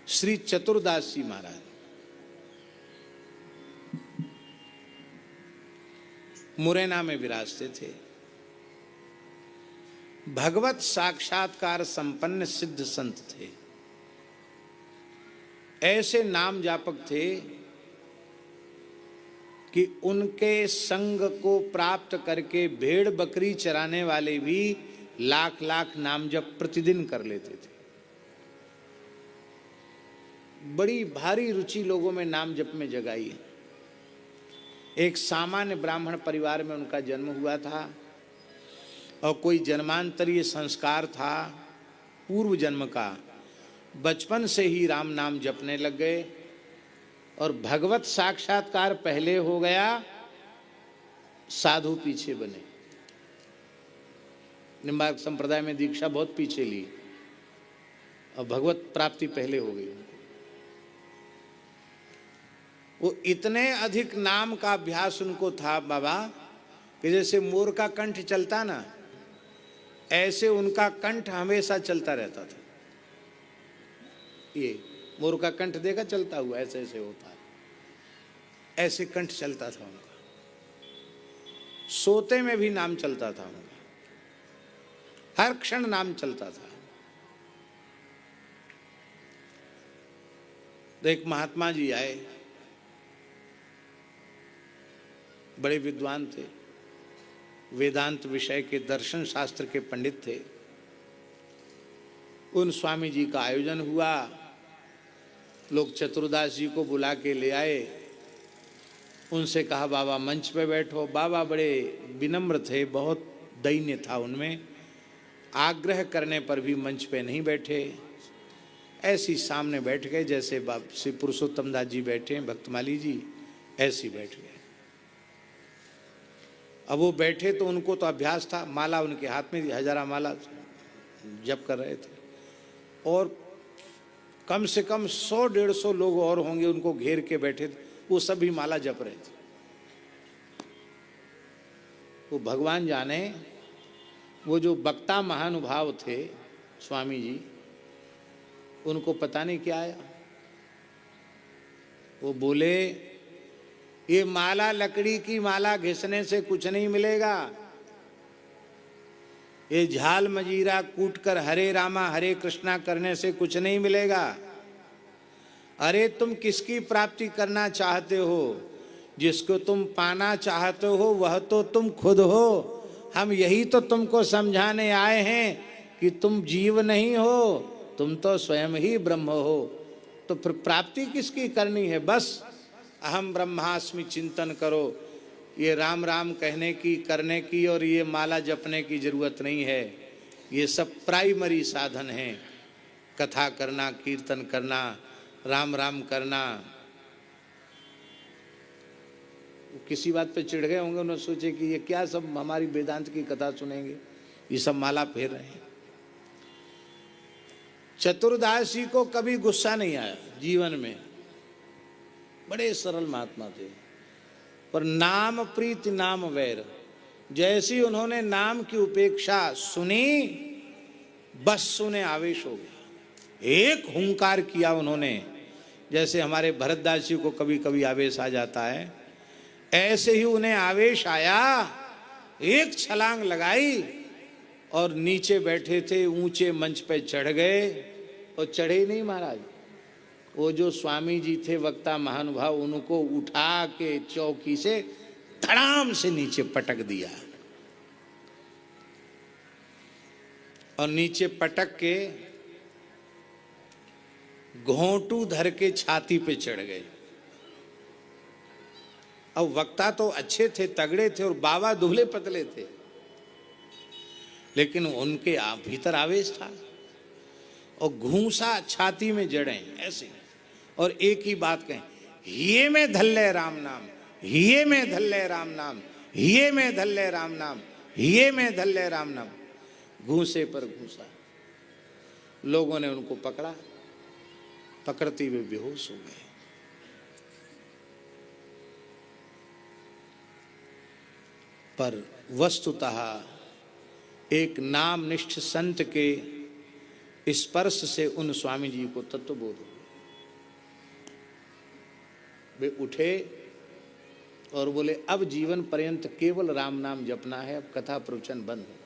श्री चतुरदास जी महाराज मुरैना में विराजते थे। भगवत साक्षात्कार संपन्न सिद्ध संत थे। ऐसे नाम जापक थे कि उनके संग को प्राप्त करके भेड़ बकरी चराने वाले भी लाख लाख नाम जप प्रतिदिन कर लेते थे। बड़ी भारी रुचि लोगों में नाम जप में जगाई है। एक सामान्य ब्राह्मण परिवार में उनका जन्म हुआ था और कोई जन्मांतरीय संस्कार था पूर्व जन्म का। बचपन से ही राम नाम जपने लग गए और भगवत साक्षात्कार पहले हो गया, साधु पीछे बने। निम्बार्क संप्रदाय में दीक्षा बहुत पीछे ली और भगवत प्राप्ति पहले हो गई। वो इतने अधिक नाम का अभ्यास उनको था बाबा कि जैसे मोर का कंठ चलता ना, ऐसे उनका कंठ हमेशा चलता रहता था। ये मोर का कंठ देखा चलता हुआ, ऐसे ऐसे होता है, ऐसे कंठ चलता था उनका। सोते में भी नाम चलता था उनका, हर क्षण नाम चलता था। तो एक महात्मा जी आए, बड़े विद्वान थे, वेदांत विषय के दर्शन शास्त्र के पंडित थे। उन स्वामी जी का आयोजन हुआ, लोग चतुरदास जी को बुला के ले आए। उनसे कहा बाबा मंच पे बैठो। बाबा बड़े विनम्र थे, बहुत दैन्य था उनमें। आग्रह करने पर भी मंच पे नहीं बैठे, ऐसी सामने बैठ गए जैसे श्री पुरुषोत्तम दास जी बैठे हैं, भक्तमाली जी ऐसी बैठ गए। अब वो बैठे तो उनको तो अभ्यास था, माला उनके हाथ में, हजारा माला जप कर रहे थे और कम से कम 100-150 लोग और होंगे उनको घेर के बैठे थे। वो सभी माला जप रहे थे। वो भगवान जाने, वो जो वक्ता महानुभाव थे स्वामी जी, उनको पता नहीं क्या आया। वो बोले ये माला लकड़ी की माला घिसने से कुछ नहीं मिलेगा। ये झाल मजीरा कूट कर हरे रामा हरे कृष्णा करने से कुछ नहीं मिलेगा। अरे तुम किसकी प्राप्ति करना चाहते हो? जिसको तुम पाना चाहते हो वह तो तुम खुद हो। हम यही तो तुमको समझाने आए हैं कि तुम जीव नहीं हो, तुम तो स्वयं ही ब्रह्म हो। तो फिर प्राप्ति किसकी करनी है? बस अहम ब्रह्मास्मि चिंतन करो। ये राम राम कहने की, करने की और ये माला जपने की जरूरत नहीं है। ये सब प्राइमरी साधन हैं। कथा करना, कीर्तन करना, राम राम करना। किसी बात पे चिढ़ गए होंगे, उन्होंने सोचे कि ये क्या सब हमारी वेदांत की कथा सुनेंगे, ये सब माला फेर रहे हैं। चतुरदास जी को कभी गुस्सा नहीं आया जीवन में, बड़े सरल महात्मा थे। पर नाम प्रीति नाम वैर, जैसी उन्होंने नाम की उपेक्षा सुनी, बस सुने आवेश हो गया। एक हुंकार किया उन्होंने, जैसे हमारे भरतदास जी को कभी कभी आवेश आ जाता है, ऐसे ही उन्हें आवेश आया। एक छलांग लगाई और नीचे बैठे थे ऊंचे मंच पे चढ़ गए। और चढ़े नहीं महाराज, वो जो स्वामी जी थे वक्ता महानुभाव, उनको उठा के चौकी से धड़ाम से नीचे पटक दिया और नीचे पटक के घोंटू धर के छाती पे चढ़ गए। अब वक्ता तो अच्छे थे, तगड़े थे और बाबा दुबले पतले थे, लेकिन उनके भीतर आवेश था और घूंसा छाती में जड़े ऐसे। और एक ही बात कहें, हिये में धल्ले राम नाम, हिये में धल्ले राम नाम, हिये में धल्ले राम नाम, हिये में धल्ले राम नाम। घूंसे पर घूंसा। लोगों ने उनको पकड़ा, पकड़ते हुए बेहोश हो गए। पर वस्तुतः एक नामनिष्ठ संत के स्पर्श से उन स्वामी जी को तत्वबोध हो। वे उठे और बोले अब जीवन पर्यंत केवल राम नाम जपना है, अब कथा प्रवचन बंद है।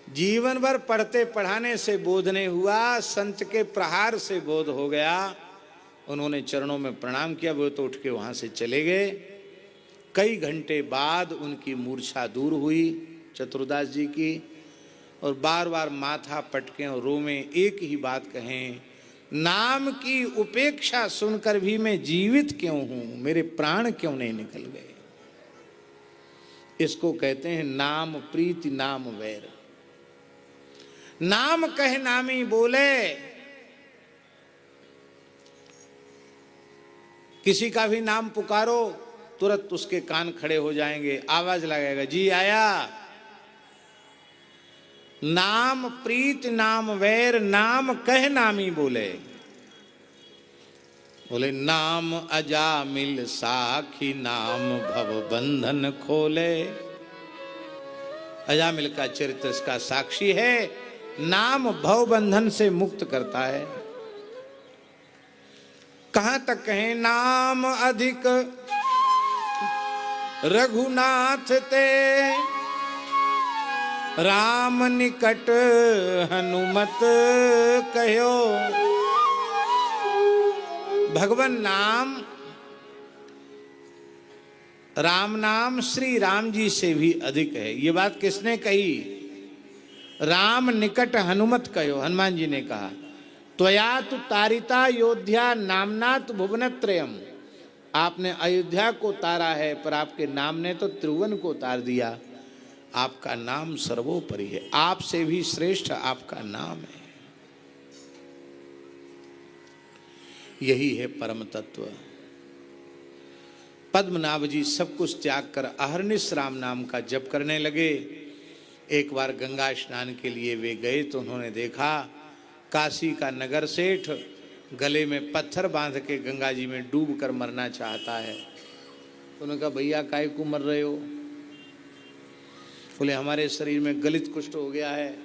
जीवन भर पढ़ते पढ़ाने से बोध नहीं हुआ, संत के प्रहार से बोध हो गया। उन्होंने चरणों में प्रणाम किया, वो तो उठ के वहां से चले गए। कई घंटे बाद उनकी मूर्छा दूर हुई चतुरदास जी की, और बार बार माथा पटके और रोमे एक ही बात कहें, नाम की उपेक्षा सुनकर भी मैं जीवित क्यों हूं, मेरे प्राण क्यों नहीं निकल गए। इसको कहते हैं नाम प्रीति नाम वैर। नाम कह नामी बोले, किसी का भी नाम पुकारो तुरंत उसके कान खड़े हो जाएंगे, आवाज लगाएगा, जी आया। नाम प्रीत नाम वैर, नाम कह नामी बोले। बोले नाम अजामिल साखी, नाम भव बंधन खोले। अजामिल का चरित्र इसका साक्षी है, नाम भव बंधन से मुक्त करता है। कहां तक कहें, नाम अधिक रघुनाथ ते, राम निकट हनुमत कहो। भगवान नाम, राम नाम श्री राम जी से भी अधिक है। ये बात किसने कही? राम निकट हनुमत कहो, हनुमान जी ने कहा। त्वया तु तारिता योध्या नामनाथ भुवनत्रयम्, आपने अयोध्या को तारा है, पर आपके नाम ने तो त्रिभुवन को तार दिया। आपका नाम सर्वोपरि है, आपसे भी श्रेष्ठ आपका नाम है। यही है परम तत्व। पद्मनाभ जी सब कुछ त्याग कर अहर्निश राम नाम का जप करने लगे। एक बार गंगा स्नान के लिए वे गए तो उन्होंने देखा काशी का नगर सेठ गले में पत्थर बांध के गंगा जी में डूब कर मरना चाहता है। तो उन्होंने कहा, भैया काहे को मर रहे हो? बोले हमारे शरीर में गलित कुष्ठ हो गया है,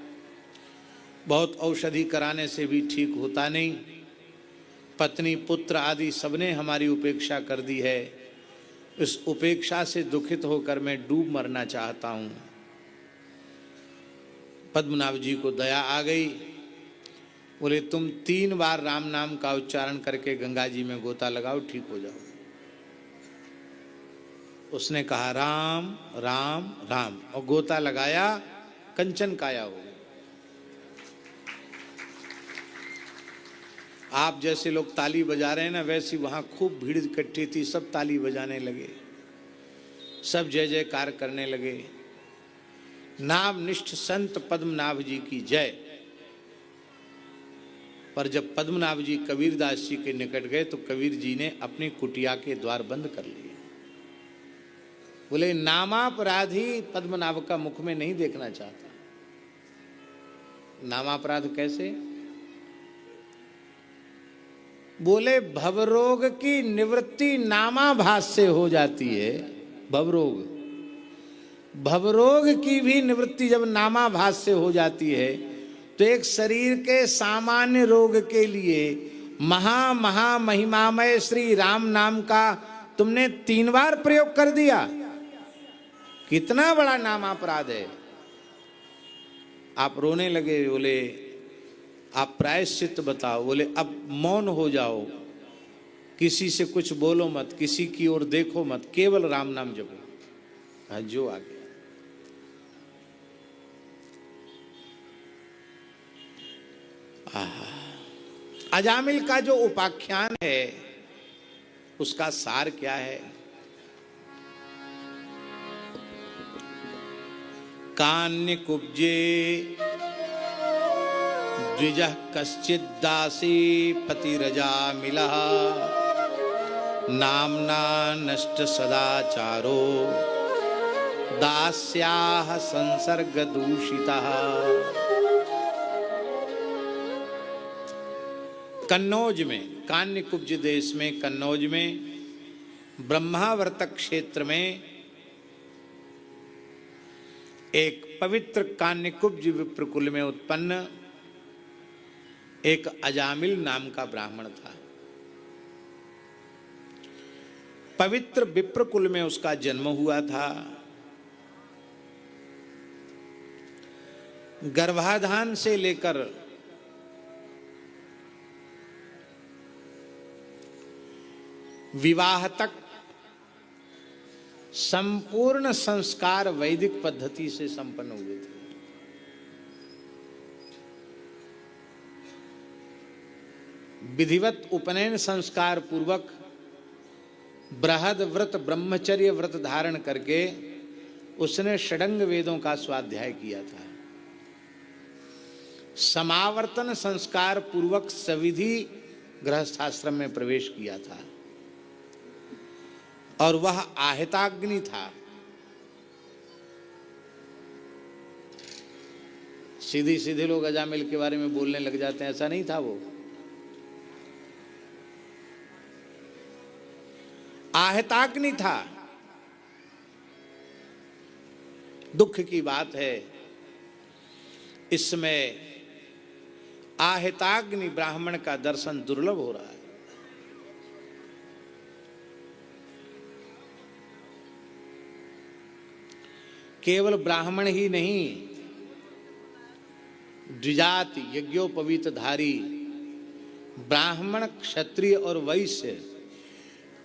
बहुत औषधि कराने से भी ठीक होता नहीं, पत्नी पुत्र आदि सबने हमारी उपेक्षा कर दी है, इस उपेक्षा से दुखित होकर मैं डूब मरना चाहता हूँ। पद्मनाभ जी को दया आ गई। बोले तुम 3 बार राम नाम का उच्चारण करके गंगा जी में गोता लगाओ, ठीक हो जाओ। उसने कहा राम राम राम, और गोता लगाया, कंचन काया हो गया। आप जैसे लोग ताली बजा रहे हैं ना, वैसी वहां खूब भीड़ इकट्ठी थी, सब ताली बजाने लगे, सब जय जयकार करने लगे। नाम निष्ठ संत पद्मनाभ जी की जय। पर जब पद्मनाभ जी कबीरदास जी के निकट गए तो कबीर जी ने अपनी कुटिया के द्वार बंद कर लिए। बोले नामापराधी पद्मनाभ का मुख में नहीं देखना चाहता। नामापराध कैसे? बोले भवरोग की निवृत्ति नामाभास से हो जाती है। भवरोग, भवरोग की भी निवृत्ति जब नामाभास से हो जाती है तो एक शरीर के सामान्य रोग के लिए महा महा महिमामय श्री राम नाम का तुमने 3 बार प्रयोग कर दिया, कितना बड़ा नाम अपराध है। आप रोने लगे। बोले आप प्रायश्चित बताओ। बोले अब मौन हो जाओ, किसी से कुछ बोलो मत, किसी की ओर देखो मत, केवल राम नाम जपो। जो आ गया। अजामिल का जो उपाख्यान है उसका सार क्या है? कान्य कुब्जे द्विजः कश्चित् दासी पतिरजा मिला, नामना नष्ट सदाचारो दास्याः संसर्ग दूषितः। कन्नौज में, कान्यकुब्ज देश में, कन्नौज में ब्रह्मावर्त क्षेत्र में एक पवित्र कान्यकुब्ज विप्रकुल में उत्पन्न एक अजामिल नाम का ब्राह्मण था। पवित्र विप्र कुल में उसका जन्म हुआ था। गर्भाधान से लेकर विवाह तक संपूर्ण संस्कार वैदिक पद्धति से संपन्न हुए थे। विधिवत उपनयन संस्कार पूर्वक बृहद व्रत ब्रह्मचर्य व्रत धारण करके उसने षडंग वेदों का स्वाध्याय किया था। समावर्तन संस्कार पूर्वक सविधि गृहस्थाश्रम में प्रवेश किया था और वह आहिताग्नि था। सीधे सीधे लोग अजामिल के बारे में बोलने लग जाते हैं, ऐसा नहीं था। वो आहिताग्नि था। दुख की बात है, इसमें आहिताग्नि ब्राह्मण का दर्शन दुर्लभ हो रहा है। केवल ब्राह्मण ही नहीं, द्विजाति यज्ञोपवीतधारी ब्राह्मण, क्षत्रिय और वैश्य,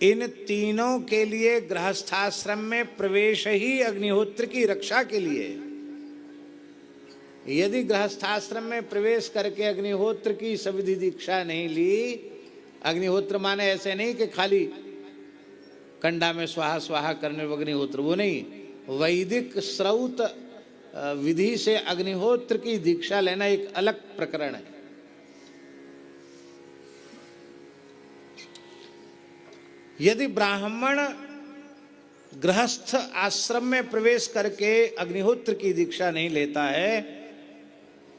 इन तीनों के लिए गृहस्थाश्रम में प्रवेश ही अग्निहोत्र की रक्षा के लिए। यदि गृहस्थाश्रम में प्रवेश करके अग्निहोत्र की सविधि दीक्षा नहीं ली, अग्निहोत्र माने ऐसे नहीं कि खाली कंडा में स्वाहा स्वाहा करने अग्निहोत्र, वो नहीं, वैदिक श्रौत विधि से अग्निहोत्र की दीक्षा लेना एक अलग प्रकरण है। यदि ब्राह्मण गृहस्थ आश्रम में प्रवेश करके अग्निहोत्र की दीक्षा नहीं लेता है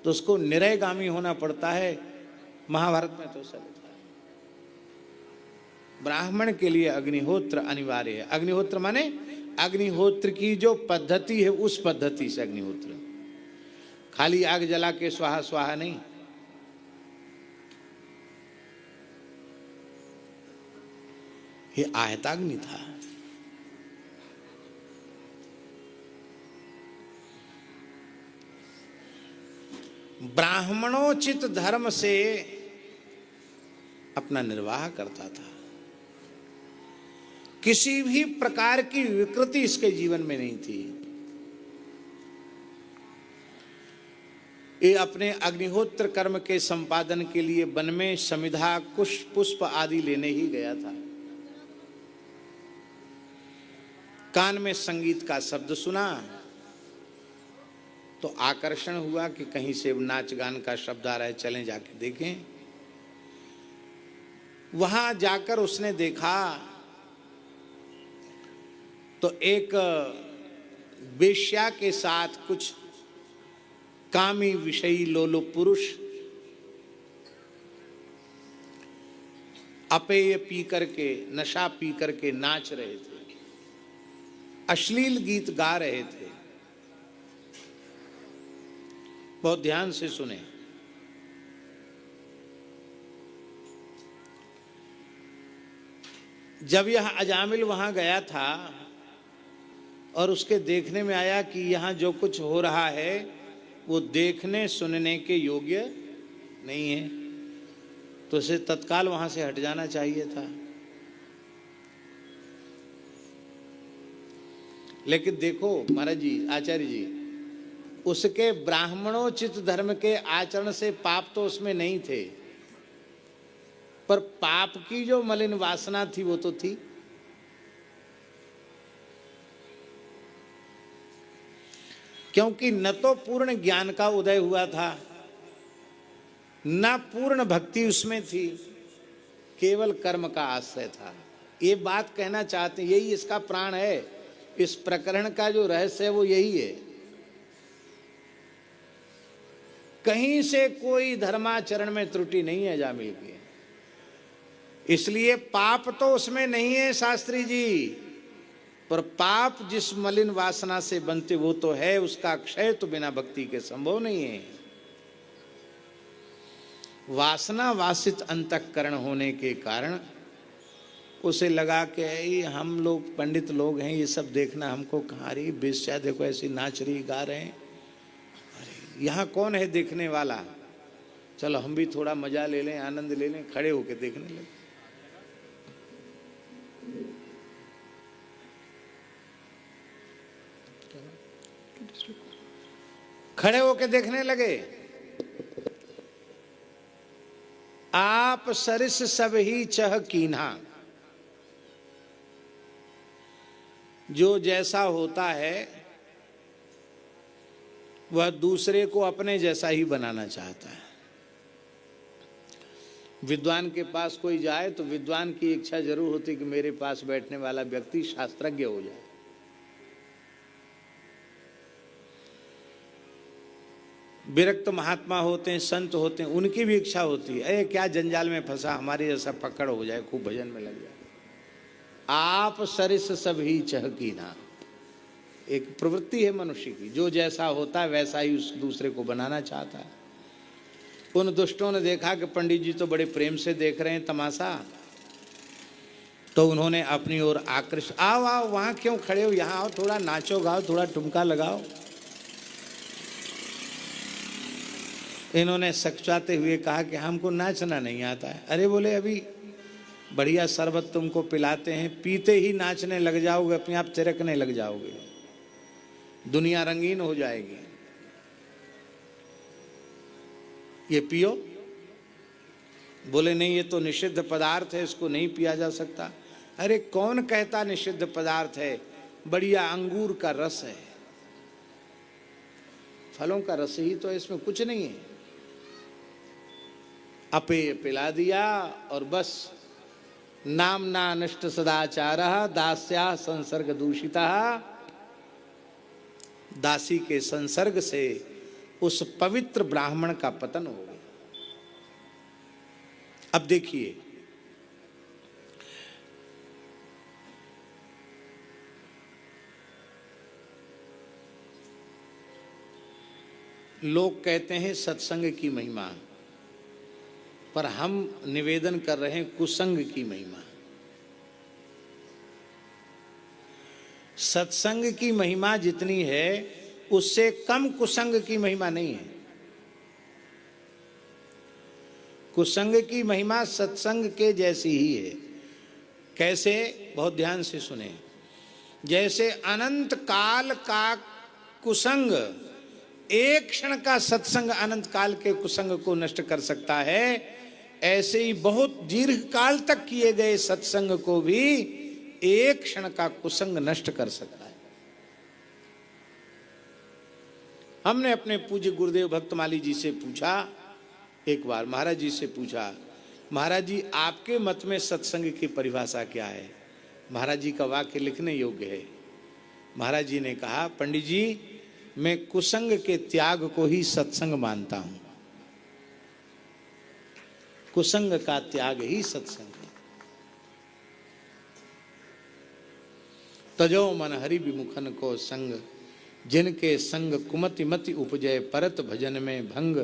तो उसको निरयगामी होना पड़ता है। महाभारत में तो सब था। ब्राह्मण के लिए अग्निहोत्र अनिवार्य है। अग्निहोत्र माने अग्निहोत्र की जो पद्धति है उस पद्धति से अग्निहोत्र, खाली आग जला के स्वाहा स्वाहा नहीं। ये आहिताग्नि था। ब्राह्मणोचित धर्म से अपना निर्वाह करता था। किसी भी प्रकार की विकृति इसके जीवन में नहीं थी। ये अपने अग्निहोत्र कर्म के संपादन के लिए वन में समिधा, कुश, पुष्प आदि लेने ही गया था। कान में संगीत का शब्द सुना तो आकर्षण हुआ कि कहीं से नाच गान का शब्द आ रहा है, चलें जाके देखें। वहां जाकर उसने देखा तो एक वेश्या के साथ कुछ कामी विषयी लोलुप पुरुष अपेय पी करके, नशा पी करके नाच रहे थे, अश्लील गीत गा रहे थे। बहुत ध्यान से सुने। जब यह अजामिल वहां गया था और उसके देखने में आया कि यहां जो कुछ हो रहा है वो देखने सुनने के योग्य नहीं है, तो उसे तत्काल वहां से हट जाना चाहिए था। लेकिन देखो महाराज जी, आचार्य जी, उसके ब्राह्मणोचित धर्म के आचरण से पाप तो उसमें नहीं थे, पर पाप की जो मलिन वासना थी वो तो थी। क्योंकि न तो पूर्ण ज्ञान का उदय हुआ था, न पूर्ण भक्ति उसमें थी, केवल कर्म का आश्रय था। ये बात कहना चाहते हैं, यही इसका प्राण है। इस प्रकरण का जो रहस्य है वो यही है। कहीं से कोई धर्माचरण में त्रुटि नहीं है अजामिल की, इसलिए पाप तो उसमें नहीं है शास्त्री जी, पर पाप जिस मलिन वासना से बनते वो तो है, उसका क्षय तो बिना भक्ति के संभव नहीं है। वासना वासित अंतःकरण होने के कारण उसे लगा कि हम लोग पंडित लोग हैं, ये सब देखना हमको कहाँ रही, बेश्या देखो ऐसी नाच रही गा रहे हैं, अरे यहाँ कौन है देखने वाला, चलो हम भी थोड़ा मजा ले लें, आनंद ले लें। खड़े होके देखने लगे। खड़े होके देखने लगे। आप सरिस सब ही चह कीन्हा, जो जैसा होता है वह दूसरे को अपने जैसा ही बनाना चाहता है। विद्वान के पास कोई जाए तो विद्वान की इच्छा जरूर होती कि मेरे पास बैठने वाला व्यक्ति शास्त्रज्ञ हो जाए। विरक्त महात्मा होते हैं, संत होते हैं, उनकी भी इच्छा होती है अरे क्या जंजाल में फंसा, हमारे जैसा पकड़ हो जाए, खूब भजन में लग जाए। आप सरिस सब ही चहकीना, एक प्रवृत्ति है मनुष्य की, जो जैसा होता है वैसा ही उस दूसरे को बनाना चाहता है। उन दुष्टों ने देखा कि पंडित जी तो बड़े प्रेम से देख रहे हैं तमाशा, तो उन्होंने अपनी ओर आकृष्ट, आओ आओ वहां क्यों खड़े हो, यहाँ आओ, थोड़ा नाचो गाओ, थोड़ा ठुमका लगाओ। इन्होंने सचवाते हुए कहा कि हमको नाचना नहीं आता है। अरे बोले अभी बढ़िया शरबत तुमको पिलाते हैं, पीते ही नाचने लग जाओगे, अपने आप थिरकने लग जाओगे, दुनिया रंगीन हो जाएगी। ये पियो। बोले नहीं ये तो निषिद्ध पदार्थ है, इसको नहीं पिया जा सकता। अरे कौन कहता निषिद्ध पदार्थ है, बढ़िया अंगूर का रस है, फलों का रस ही तो, इसमें कुछ नहीं है। अपेय पिला दिया और बस नामना नष्ट सदाचार दास्या संसर्ग दूषिता, दासी के संसर्ग से उस पवित्र ब्राह्मण का पतन हो गया। अब देखिए लोग कहते हैं सत्संग की महिमा, पर हम निवेदन कर रहे हैं कुसंग की महिमा। सत्संग की महिमा जितनी है उससे कम कुसंग की महिमा नहीं है। कुसंग की महिमा सत्संग के जैसी ही है। कैसे? बहुत ध्यान से सुने। जैसे अनंत काल का कुसंग, एक क्षण का सत्संग अनंत काल के कुसंग को नष्ट कर सकता है, ऐसे ही बहुत दीर्घ काल तक किए गए सत्संग को भी एक क्षण का कुसंग नष्ट कर सकता है। हमने अपने पूज्य गुरुदेव भक्तमाली जी से पूछा, एक बार महाराज जी से पूछा, महाराज जी आपके मत में सत्संग की परिभाषा क्या है? महाराज जी का वाक्य लिखने योग्य है। महाराज जी ने कहा, पंडित जी मैं कुसंग के त्याग को ही सत्संग मानता हूं। कुसंग का त्याग ही सत्संग है। तजो मन हरि विमुखन को संग, जिनके संग कुमति मति उपजय परत भजन में भंग,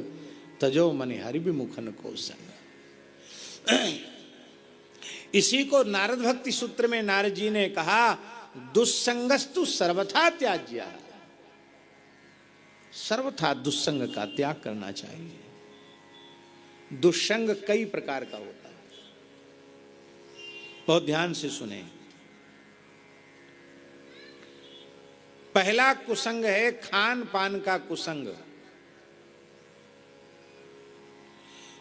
तजो मन हरि विमुखन को संग। इसी को नारद भक्ति सूत्र में नारद जी ने कहा, दुस्संगस्तु सर्वथा त्याज्य, सर्वथा दुस्संग का त्याग करना चाहिए। दुस्संग कई प्रकार का होता है, बहुत ध्यान से सुने। पहला कुसंग है खान पान का कुसंग,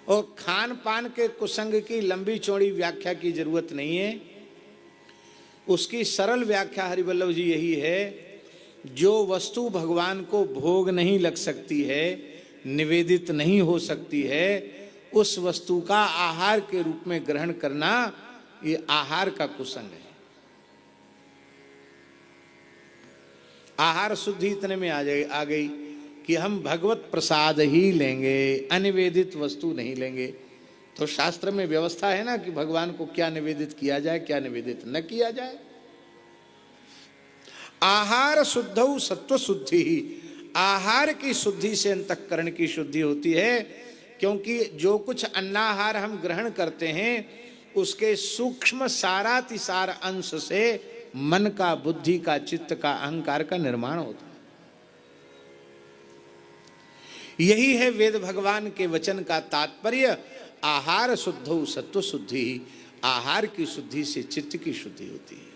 और खान पान के कुसंग की लंबी चौड़ी व्याख्या की जरूरत नहीं है। उसकी सरल व्याख्या हरिवल्लभ जी यही है, जो वस्तु भगवान को भोग नहीं लग सकती है, निवेदित नहीं हो सकती है, उस वस्तु का आहार के रूप में ग्रहण करना, ये आहार का कुसंग है। आहार शुद्धि इतने में आ गई कि हम भगवत प्रसाद ही लेंगे, अनिवेदित वस्तु नहीं लेंगे। तो शास्त्र में व्यवस्था है ना कि भगवान को क्या निवेदित किया जाए, क्या निवेदित न किया जाए। आहार शुद्धौ सत्व शुद्धि, आहार की शुद्धि से अंतःकरण की शुद्धि होती है, क्योंकि जो कुछ अन्नाहार हम ग्रहण करते हैं उसके सूक्ष्म सारातिसार अंश से मन का, बुद्धि का, चित्त का, अहंकार का निर्माण होता है। यही है वेद भगवान के वचन का तात्पर्य। आहार शुद्धौ सत्व शुद्धि, आहार की शुद्धि से चित्त की शुद्धि होती है।